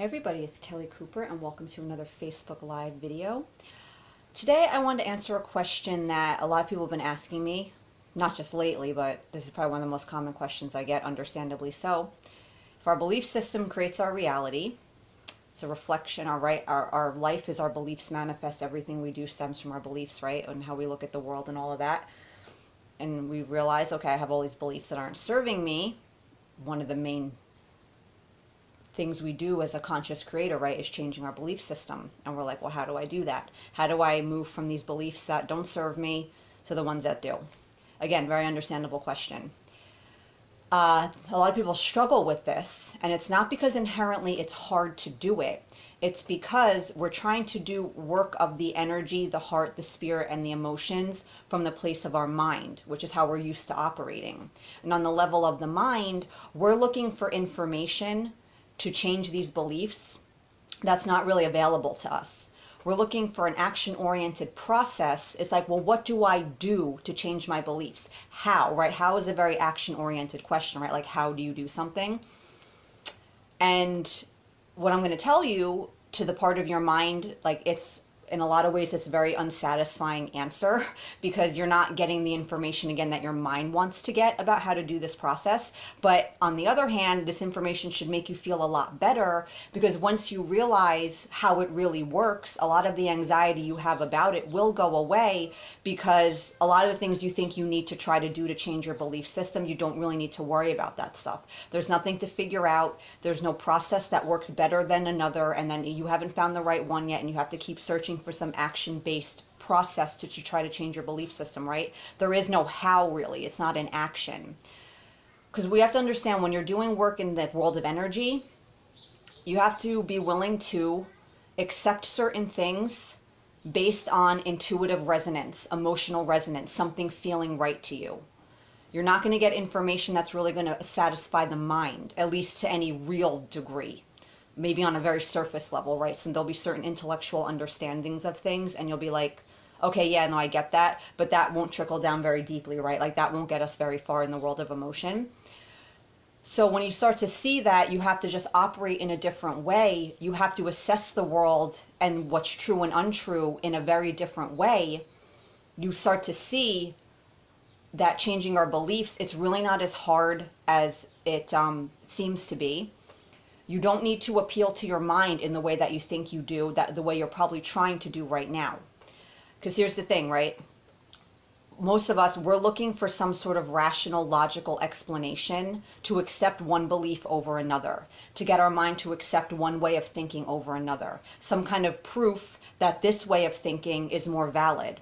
Hey everybody, it's Kelly Cooper and welcome to another Facebook Live video. Today I wanted to answer a question that a lot of people have been asking me, not just lately, but this is probably one of the most common questions I get, understandably so. If our belief system creates our reality, it's a reflection, our life is our beliefs manifest, everything we do stems from our beliefs, right? And how we look at the world and all of that. And we realize, okay, I have all these beliefs that aren't serving me. One of the main things we do as a conscious creator, right, is changing our belief system. And we're like, well, how do I do that? How do I move from these beliefs that don't serve me to the ones that do? Again, very understandable question. A lot of people struggle with this, and it's not because inherently it's hard to do it. It's because we're trying to do work of the energy, the heart, the spirit, and the emotions from the place of our mind, which is how we're used to operating. And on the level of the mind, we're looking for information to change these beliefs that's not really available to us. We're looking for an action-oriented process. It's like, well, what do I do to change my beliefs? How, right? How is a very action-oriented question, right? Like, how do you do something? And what I'm going to tell you, to the part of your mind, like, it's in a lot of ways it's a very unsatisfying answer because you're not getting the information again that your mind wants to get about how to do this process. But on the other hand, this information should make you feel a lot better, because once you realize how it really works, a lot of the anxiety you have about it will go away, because a lot of the things you think you need to try to do to change your belief system, you don't really need to worry about that stuff. There's nothing to figure out. There's no process that works better than another, and then you haven't found the right one yet, and you have to keep searching for some action-based process to try to change your belief system, right? There is no how, really. It's not an action. Because we have to understand, when you're doing work in the world of energy, you have to be willing to accept certain things based on intuitive resonance, emotional resonance, something feeling right to you. You're not going to get information that's really going to satisfy the mind, at least to any real degree. Maybe on a very surface level, right? So there'll be certain intellectual understandings of things, and you'll be like, okay, yeah, no, I get that, but that won't trickle down very deeply, right? Like, that won't get us very far in the world of emotion. So when you start to see that, you have to just operate in a different way. You have to assess the world and what's true and untrue in a very different way. You start to see that changing our beliefs, it's really not as hard as it seems to be. You don't need to appeal to your mind in the way that you think you do, that the way you're probably trying to do right now. Because here's the thing, right? Most of us, we're looking for some sort of rational, logical explanation to accept one belief over another, to get our mind to accept one way of thinking over another, some kind of proof that this way of thinking is more valid.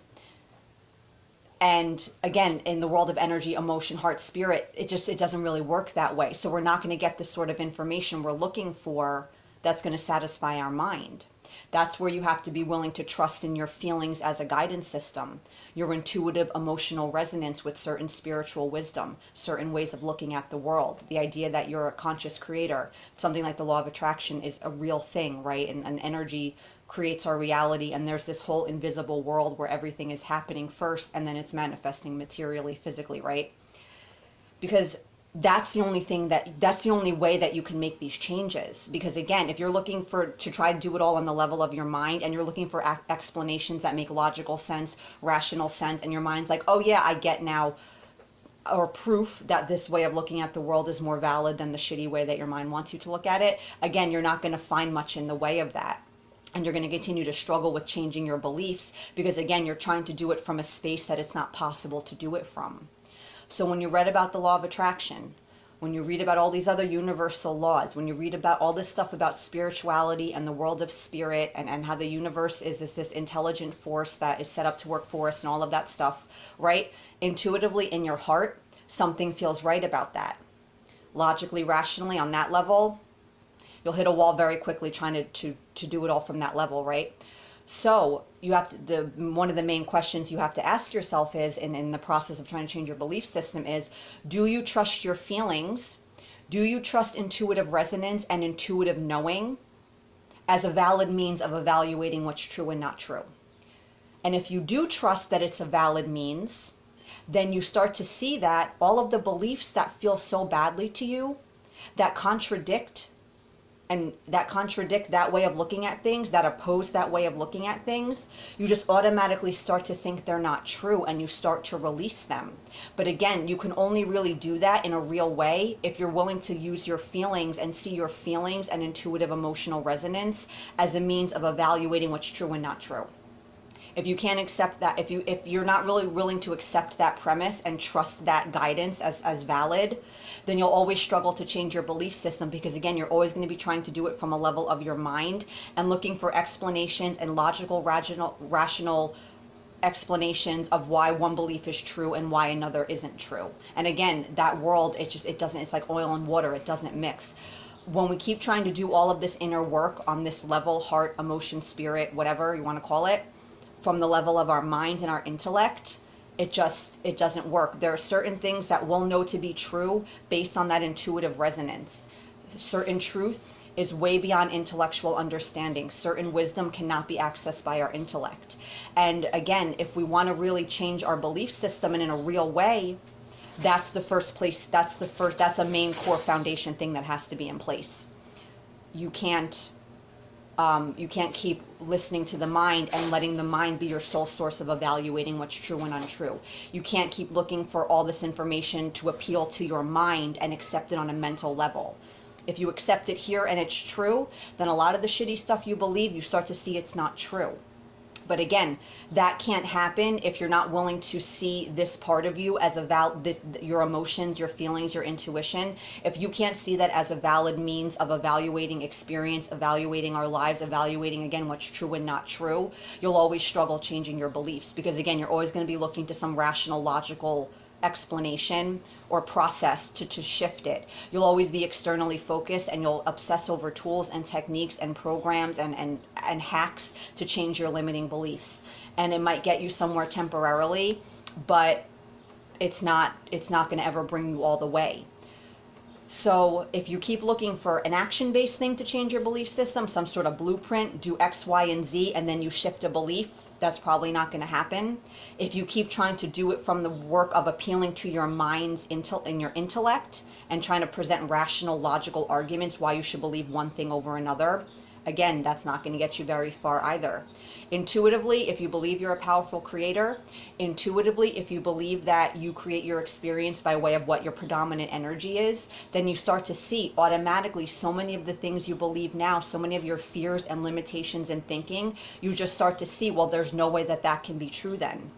And again, in the world of energy, emotion, heart, spirit, it doesn't really work that way. So we're not going to get the sort of information we're looking for that's going to satisfy our mind. That's where you have to be willing to trust in your feelings as a guidance system, your intuitive emotional resonance with certain spiritual wisdom, certain ways of looking at the world, the idea that you're a conscious creator. Something like the law of attraction is a real thing, right? And energy creates our reality, and there's this whole invisible world where everything is happening first and then it's manifesting materially, physically, right? Because that's the only way that you can make these changes. Because again, if you're looking to try to do it all on the level of your mind, and you're looking for explanations that make logical sense, rational sense, and your mind's like, oh yeah, I get now, or proof that this way of looking at the world is more valid than the shitty way that your mind wants you to look at it, again, you're not going to find much in the way of that. And you're going to continue to struggle with changing your beliefs, because again, you're trying to do it from a space that it's not possible to do it from. So when you read about the law of attraction, when you read about all these other universal laws, when you read about all this stuff about spirituality and the world of spirit, and how the universe is this intelligent force that is set up to work for us and all of that stuff, right? Intuitively in your heart, something feels right about that. Logically, rationally, on that level, you'll hit a wall very quickly trying to do it all from that level, right? So you have to, one of the main questions you have to ask yourself is, in the process of trying to change your belief system, is, do you trust your feelings? Do you trust intuitive resonance and intuitive knowing as a valid means of evaluating what's true and not true? And if you do trust that it's a valid means, then you start to see that all of the beliefs that feel so badly to you, that contradict and that contradict that way of looking at things, that oppose that way of looking at things, you just automatically start to think they're not true and you start to release them. But again, you can only really do that in a real way if you're willing to use your feelings and see your feelings and intuitive emotional resonance as a means of evaluating what's true and not true. If you can't accept that, if you're not really willing to accept that premise and trust that guidance as valid, then you'll always struggle to change your belief system, because again, you're always going to be trying to do it from a level of your mind and looking for explanations and logical, rational explanations of why one belief is true and why another isn't true. And again, that world, it's like oil and water, it doesn't mix. When we keep trying to do all of this inner work on this level, heart, emotion, spirit, whatever you want to call it, from the level of our mind and our intellect, it doesn't work. There are certain things that we'll know to be true based on that intuitive resonance. Certain truth is way beyond intellectual understanding. Certain wisdom cannot be accessed by our intellect. And again, if we want to really change our belief system and in a real way, that's the first place, that's a main core foundation thing that has to be in place. You can't keep listening to the mind and letting the mind be your sole source of evaluating what's true and untrue. You can't keep looking for all this information to appeal to your mind and accept it on a mental level. If you accept it here and it's true, then a lot of the shitty stuff you believe, you start to see it's not true. But again, that can't happen if you're not willing to see this part of you as your emotions, your feelings, your intuition. If you can't see that as a valid means of evaluating experience, evaluating our lives, evaluating, again, what's true and not true, you'll always struggle changing your beliefs, because again, you're always going to be looking to some rational, logical explanation or process to shift it. You'll always be externally focused and you'll obsess over tools and techniques and programs and hacks to change your limiting beliefs. And it might get you somewhere temporarily, but it's not going to ever bring you all the way. So if you keep looking for an action-based thing to change your belief system, some sort of blueprint, do X, Y, and Z, and then you shift a belief, that's probably not going to happen. If you keep trying to do it from the work of appealing to your mind's in your intellect and trying to present rational, logical arguments why you should believe one thing over another, again, that's not going to get you very far either. Intuitively, if you believe you're a powerful creator, intuitively, if you believe that you create your experience by way of what your predominant energy is, then you start to see automatically so many of the things you believe now, so many of your fears and limitations in thinking, you just start to see, well, there's no way that that can be true then.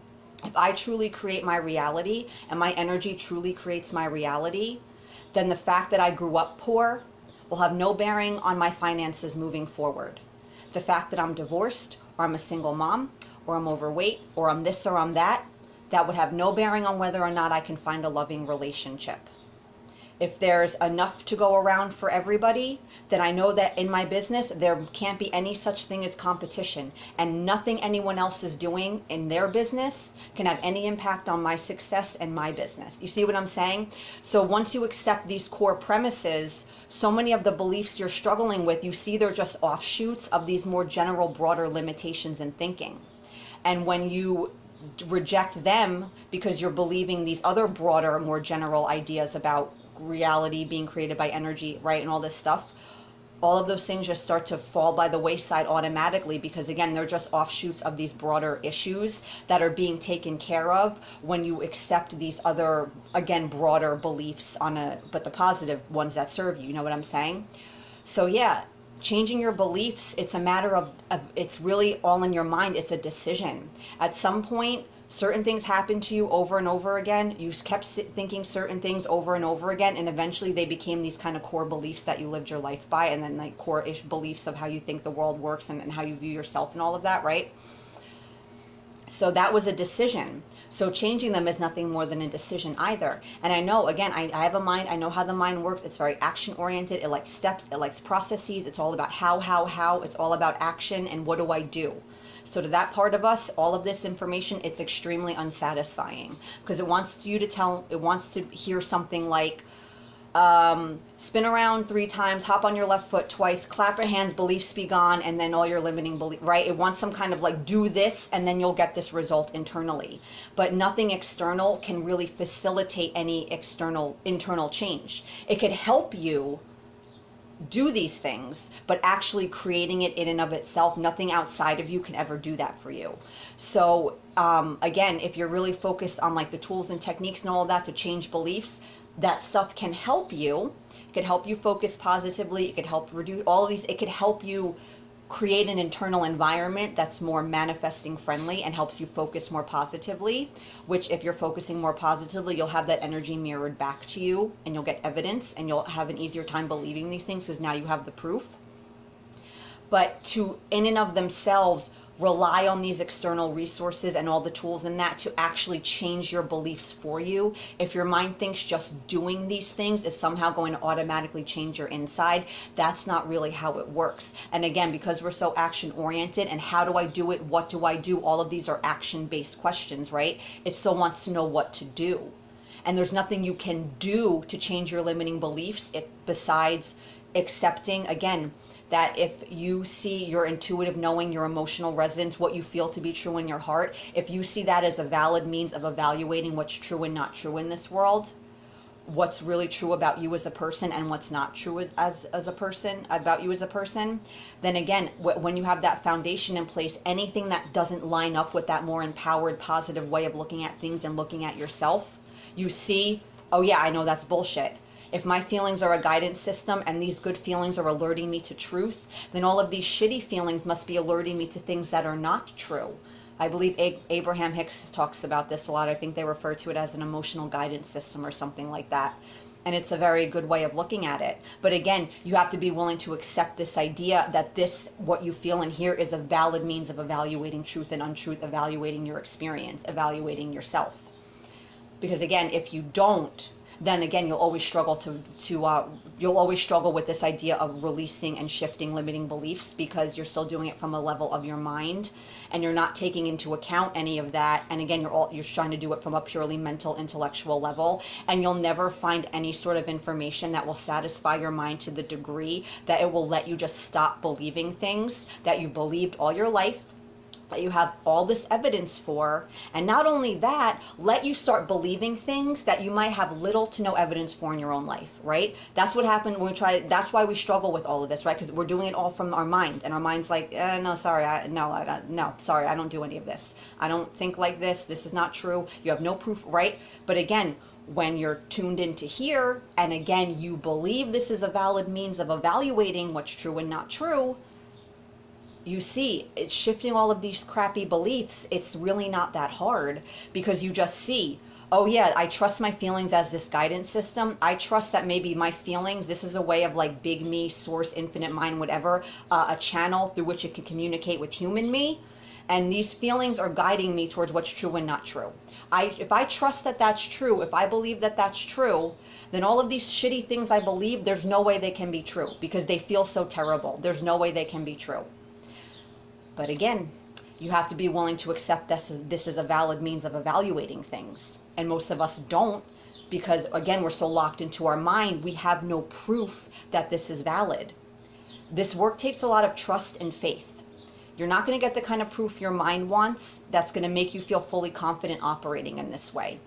If I truly create my reality and my energy truly creates my reality, then the fact that I grew up poor will have no bearing on my finances moving forward. The fact that I'm divorced, or I'm a single mom, or I'm overweight, or I'm this or I'm that would have no bearing on whether or not I can find a loving relationship. If there's enough to go around for everybody, then I know that in my business, there can't be any such thing as competition, and nothing anyone else is doing in their business can have any impact on my success and my business. You see what I'm saying? So once you accept these core premises, so many of the beliefs you're struggling with, you see they're just offshoots of these more general, broader limitations in thinking. And when you reject them because you're believing these other broader, more general ideas about reality being created by energy, right, and all this stuff, all of those things just start to fall by the wayside automatically, because again, they're just offshoots of these broader issues that are being taken care of when you accept these other, again, broader beliefs but the positive ones that serve you. You know what I'm saying? So yeah, changing your beliefs, it's a matter of it's really all in your mind. It's a decision. At some point, certain things happen to you over and over again. You kept thinking certain things over and over again, and eventually they became these kind of core beliefs that you lived your life by, and then like core-ish beliefs of how you think the world works and how you view yourself and all of that, right? So that was a decision. So changing them is nothing more than a decision either. And I know, again, I have a mind. I know how the mind works. It's very action oriented. It likes steps. It likes processes. It's all about how. It's all about action and what do I do. So to that part of us, all of this information, it's extremely unsatisfying, because it wants to hear something like, spin around 3 times, hop on your left foot twice, clap your hands, beliefs be gone, and then all your limiting belief, right? It wants some kind of like, do this and then you'll get this result internally. But nothing external can really facilitate any internal change. It could help you do these things, but actually creating it in and of itself, nothing outside of you can ever do that for you. So again, if you're really focused on like the tools and techniques and all of that to change beliefs, that stuff can help you. It could help you focus positively. It could help reduce all of these. It could help you create an internal environment that's more manifesting friendly and helps you focus more positively, which if you're focusing more positively, you'll have that energy mirrored back to you and you'll get evidence and you'll have an easier time believing these things because now you have the proof. But to in and of themselves rely on these external resources and all the tools in that to actually change your beliefs for you. If your mind thinks just doing these things is somehow going to automatically change your inside, that's not really how it works. And again, because we're so action oriented and how do I do it, what do I do, all of these are action based questions, right? It still wants to know what to do. And there's nothing you can do to change your limiting beliefs besides accepting, again, that if you see your intuitive knowing, your emotional resonance, what you feel to be true in your heart, if you see that as a valid means of evaluating what's true and not true in this world, what's really true about you as a person and what's not true as a person, about you as a person, then again, when you have that foundation in place, anything that doesn't line up with that more empowered, positive way of looking at things and looking at yourself, you see, oh yeah, I know that's bullshit. If my feelings are a guidance system and these good feelings are alerting me to truth, then all of these shitty feelings must be alerting me to things that are not true. I believe Abraham Hicks talks about this a lot. I think they refer to it as an emotional guidance system or something like that. And it's a very good way of looking at it. But again, you have to be willing to accept this idea that this, what you feel and hear, is a valid means of evaluating truth and untruth, evaluating your experience, evaluating yourself. Because again, if you don't, then again, you'll always struggle you'll always struggle with this idea of releasing and shifting limiting beliefs because you're still doing it from a level of your mind and you're not taking into account any of that. And again, you're trying to do it from a purely mental, intellectual level, and you'll never find any sort of information that will satisfy your mind to the degree that it will let you just stop believing things that you've believed all your life, that you have all this evidence for, and not only that, let you start believing things that you might have little to no evidence for in your own life, right? That's what happened when we try. That's why we struggle with all of this, right? Because we're doing it all from our mind, and our mind's like, no, sorry, sorry, I don't do any of this. I don't think like this. This is not true. You have no proof, right? But again, when you're tuned into here, and again, you believe this is a valid means of evaluating what's true and not true, you see, it's shifting all of these crappy beliefs. It's really not that hard because you just see, oh yeah, I trust my feelings as this guidance system. I trust that maybe my feelings, this is a way of like big me, source, infinite mind, whatever, a channel through which it can communicate with human me. And these feelings are guiding me towards what's true and not true. If I trust that that's true, if I believe that that's true, then all of these shitty things I believe, there's no way they can be true because they feel so terrible. There's no way they can be true. But again, you have to be willing to accept this is a valid means of evaluating things. And most of us don't because, again, we're so locked into our mind, we have no proof that this is valid. This work takes a lot of trust and faith. You're not going to get the kind of proof your mind wants that's going to make you feel fully confident operating in this way.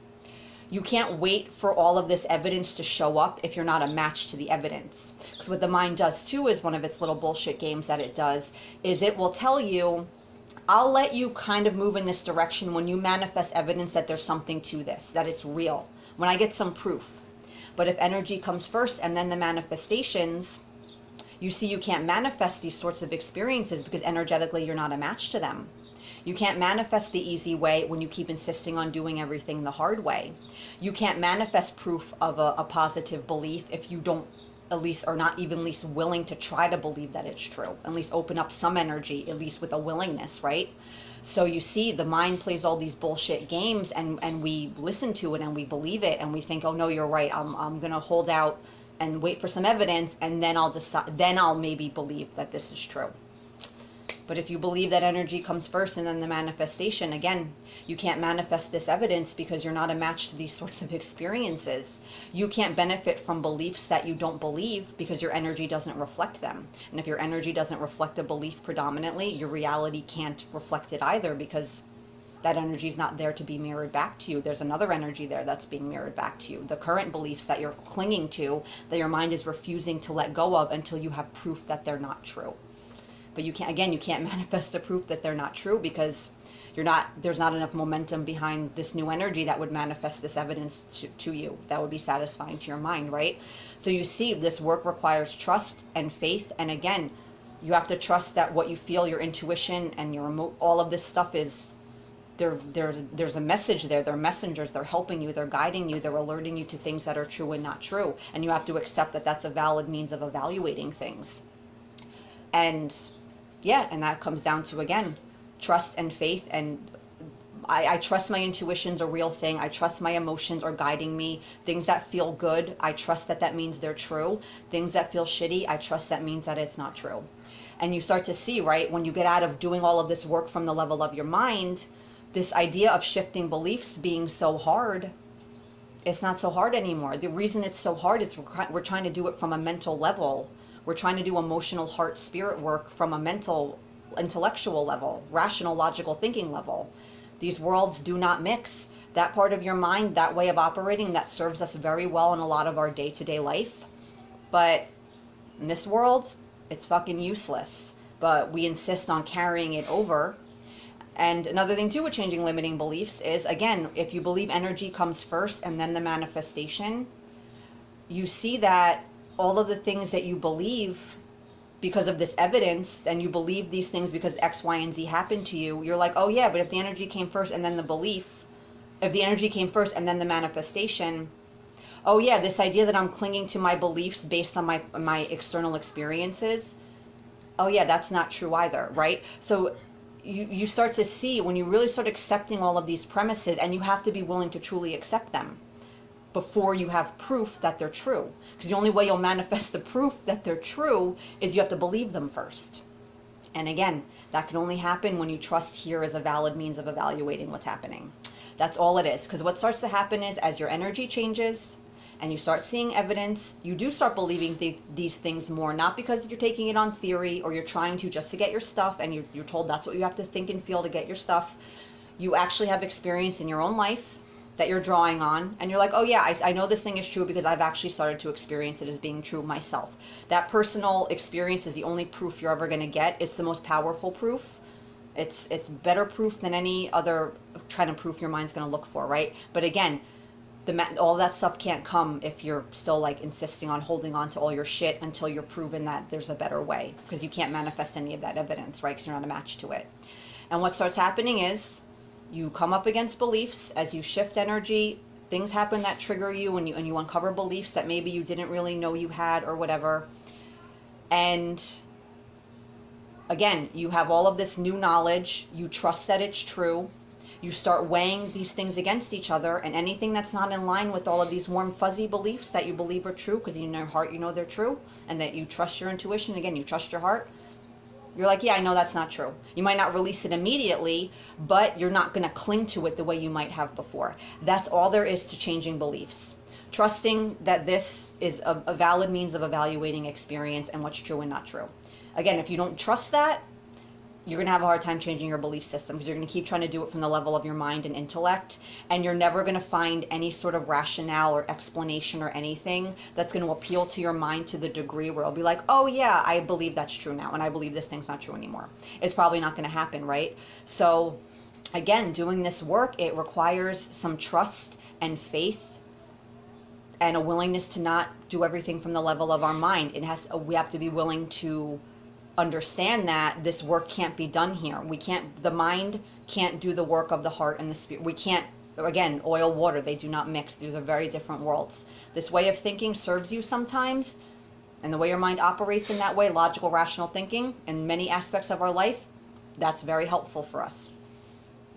You can't wait for all of this evidence to show up if you're not a match to the evidence. Because what the mind does too is one of its little bullshit games that it does is it will tell you, I'll let you kind of move in this direction when you manifest evidence that there's something to this, that it's real, when I get some proof. But if energy comes first and then the manifestations, you see you can't manifest these sorts of experiences because energetically you're not a match to them. You can't manifest the easy way when you keep insisting on doing everything the hard way. You can't manifest proof of a positive belief if you don't at least are not even least willing to try to believe that it's true. At least open up some energy, at least with a willingness, right? So you see the mind plays all these bullshit games and we listen to it and we believe it and we think, oh no, you're right. I'm going to hold out and wait for some evidence and then I'll decide, then I'll maybe believe that this is true. But if you believe that energy comes first and then the manifestation, again, you can't manifest this evidence because you're not a match to these sorts of experiences. You can't benefit from beliefs that you don't believe because your energy doesn't reflect them. And if your energy doesn't reflect a belief predominantly, your reality can't reflect it either because That energy is not there to be mirrored back to you. There's another energy there that's being mirrored back to you. The current beliefs that you're clinging to, that your mind is refusing to let go of until you have proof that they're not true. But you can't manifest the proof that they're not true because there's not enough momentum behind this new energy that would manifest this evidence to you, that would be satisfying to your mind, right? So you see, this work requires trust and faith. And again, you have to trust that what you feel, your intuition and your all of this stuff is, there's a message there. They're messengers. They're helping you. They're guiding you. They're alerting you to things that are true and not true. And you have to accept that that's a valid means of evaluating things. And yeah, and that comes down to, again, trust and faith. And I trust my intuition's a real thing. I trust my emotions are guiding me. Things that feel good, I trust that means they're true. Things that feel shitty, I trust that means that it's not true. And you start to see, right, when you get out of doing all of this work from the level of your mind, this idea of shifting beliefs being so hard, it's not so hard anymore. The reason it's so hard is we're trying to do it from a mental level. We're trying to do emotional, heart, spirit work from a mental, intellectual level, rational, logical thinking level. These worlds do not mix. That part of your mind, that way of operating, that serves us very well in a lot of our day-to-day life. But in this world, it's fucking useless. But we insist on carrying it over. And another thing too with changing limiting beliefs is, again, if you believe energy comes first and then the manifestation, you see that all of the things that you believe because of this evidence, and you believe these things because X, Y, and Z happened to you, you're like, oh yeah, but if the energy came first and then the belief, if the energy came first and then the manifestation, oh yeah, this idea that I'm clinging to my beliefs based on my external experiences, oh yeah, that's not true either, right? So you start to see, when you really start accepting all of these premises, and you have to be willing to truly accept them before you have proof that they're true. Because the only way you'll manifest the proof that they're true is you have to believe them first. And again, that can only happen when you trust here as a valid means of evaluating what's happening. That's all it is. Because what starts to happen is, as your energy changes and you start seeing evidence, you do start believing these things more, not because you're taking it on theory or you're trying to just to get your stuff and you're told that's what you have to think and feel to get your stuff. You actually have experience in your own life that you're drawing on, and you're like, oh yeah, I know this thing is true because I've actually started to experience it as being true myself. That personal experience is the only proof you're ever going to get. It's the most powerful proof. It's better proof than any other kind of proof your mind's going to look for, right? But again, all that stuff can't come if you're still like insisting on holding on to all your shit until you're proven that there's a better way, because you can't manifest any of that evidence, right? Because you're not a match to it. And what starts happening is, you come up against beliefs as you shift energy. Things happen that trigger you, and you uncover beliefs that maybe you didn't really know you had or whatever. And again, you have all of this new knowledge. You trust that it's true. You start weighing these things against each other, and anything that's not in line with all of these warm, fuzzy beliefs that you believe are true, because in your heart you know they're true, and that you trust your intuition, again, you trust your heart, you're like, yeah, I know that's not true. You might not release it immediately, but you're not going to cling to it the way you might have before. That's all there is to changing beliefs. Trusting that this is a valid means of evaluating experience and what's true and not true. Again, if you don't trust that, you're going to have a hard time changing your belief system, because you're going to keep trying to do it from the level of your mind and intellect, and you're never going to find any sort of rationale or explanation or anything that's going to appeal to your mind to the degree where it'll be like, oh yeah, I believe that's true now, and I believe this thing's not true anymore. It's probably not going to happen, right? So again, doing this work, it requires some trust and faith and a willingness to not do everything from the level of our mind. We have to be willing to understand that this work can't be done here. The mind can't do the work of the heart and the spirit. We can't, again, oil, water, they do not mix. These are very different worlds. This way of thinking serves you sometimes, and the way your mind operates in that way, logical, rational thinking, in many aspects of our life, that's very helpful for us.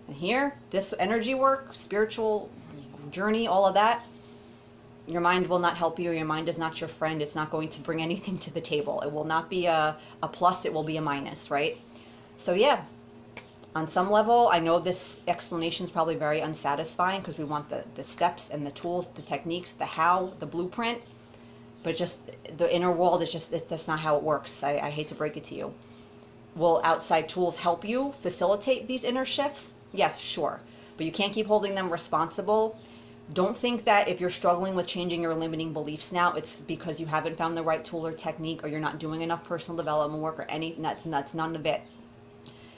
And here, this energy work, spiritual journey, all of that, your mind will not help you. Your mind is not your friend. It's not going to bring anything to the table. It will not be a plus. It will be a minus, right? So yeah, on some level, I know this explanation is probably very unsatisfying, because we want the steps and the tools, the techniques, the how, the blueprint. But just the inner world is that's not how it works. I hate to break it to you. Will outside tools help you facilitate these inner shifts? Yes, sure. But you can't keep holding them responsible. Don't think that if you're struggling with changing your limiting beliefs now, it's because you haven't found the right tool or technique, or you're not doing enough personal development work or anything. That's none of it.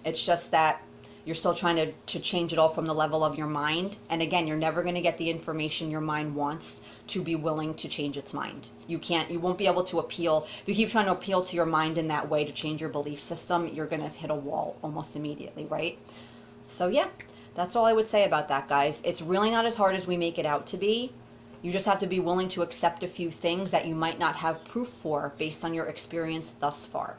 It's just that you're still trying to change it all from the level of your mind. And again, you're never going to get the information your mind wants to be willing to change its mind. You won't be able to appeal. If you keep trying to appeal to your mind in that way to change your belief system, you're going to hit a wall almost immediately, right? So yeah, that's all I would say about that, guys. It's really not as hard as we make it out to be. You just have to be willing to accept a few things that you might not have proof for based on your experience thus far.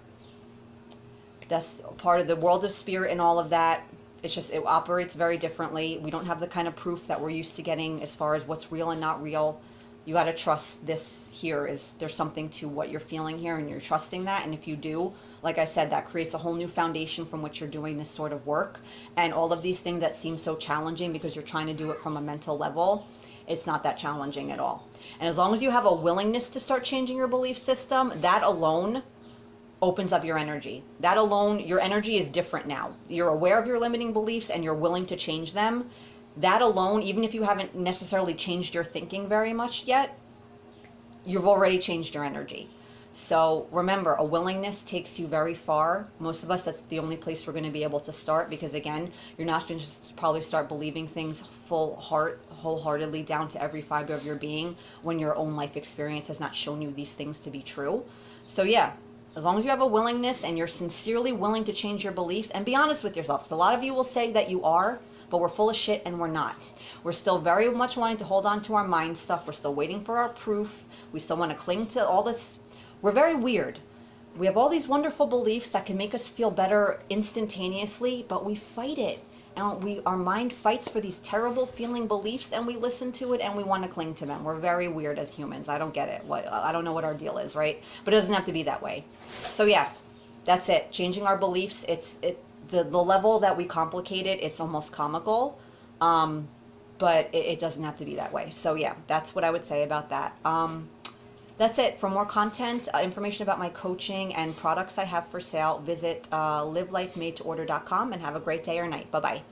That's part of the world of spirit and all of that. It's just, it operates very differently. We don't have the kind of proof that we're used to getting as far as what's real and not real. You got to trust this here is, there's something to what you're feeling here, and you're trusting that. And if you do, like I said, that creates a whole new foundation from which you're doing this sort of work. And all of these things that seem so challenging because you're trying to do it from a mental level, it's not that challenging at all. And as long as you have a willingness to start changing your belief system, that alone opens up your energy. That alone, your energy is different now. You're aware of your limiting beliefs and you're willing to change them. That alone, even if you haven't necessarily changed your thinking very much yet, you've already changed your energy. So remember, a willingness takes you very far. Most of us, that's the only place we're going to be able to start, because again, you're not going to just probably start believing things wholeheartedly down to every fiber of your being when your own life experience has not shown you these things to be true. So yeah, as long as you have a willingness and you're sincerely willing to change your beliefs and be honest with yourself, because a lot of you will say that you are, but we're full of shit and we're not. We're still very much wanting to hold on to our mind stuff. We're still waiting for our proof. We still want to cling to all this. We're very weird. We have all these wonderful beliefs that can make us feel better instantaneously, but we fight it. And our mind fights for these terrible feeling beliefs, and we listen to it and we want to cling to them. We're very weird as humans. I don't get it. I don't know what our deal is, right? But it doesn't have to be that way. So yeah, that's it. Changing our beliefs. The level that we complicate it, it's almost comical. But it doesn't have to be that way. So yeah, that's what I would say about that. That's it. For more content, information about my coaching and products I have for sale, visit livelifemadetorder.com, and have a great day or night. Bye-bye.